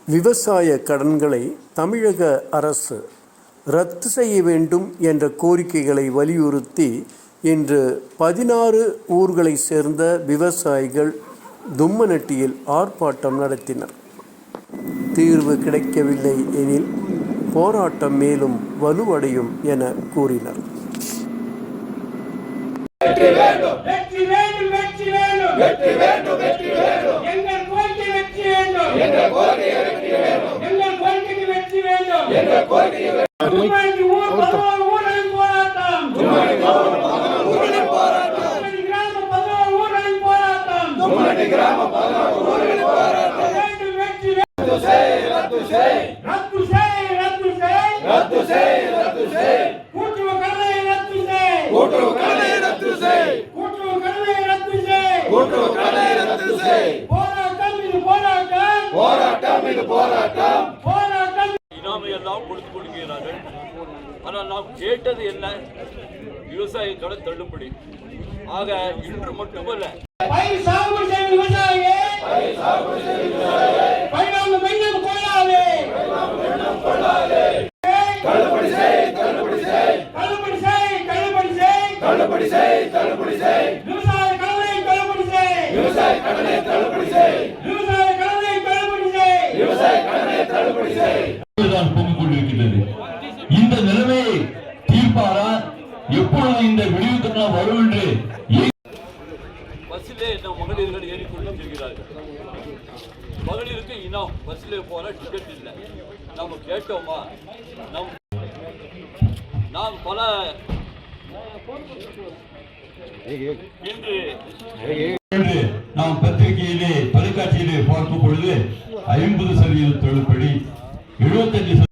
விவசாய கடன்களை தமிழக அரசு ரத்து செய்ய வேண்டும் என்ற கோரிக்கைகளை வலியுறுத்தி இன்று 16 ஊர்களை சேர்ந்த விவசாயிகள் தும்மநட்டியில் ஆர்ப்பாட்டம் நடத்தினர். தீர்வு கிடைக்கவில்லை எனில் போராட்டம் மேலும் வலுவடையும் என கூறினர். இனாமையெல்லாம் கொடுத்து கொடுக்கிறார்கள். ஆனால் நாம் கேட்டது என்ன? விவசாய கடன் தள்ளுபடி. ஆக இன்று மட்டுமல்ல, இந்த நிலைமையை தீர்ப்பாரா? எப்பொழுது இந்த விடுவிப்பு வரும் என்று பஸ்ஸிலே மகளிர்கள் ஏறிக்கொண்டு செல்கிறார்கள். மகளிருக்கு இன்னும் பஸ்ஸிலே போற டிக்கெட் இல்லை. நம்ம கேட்டோமா? நாம் பல இன்று நாம் பத்திரிகையிலே தொலைக்காட்சியிலே பார்க்கும் பொழுது 50% தள்ளுபடி, 75%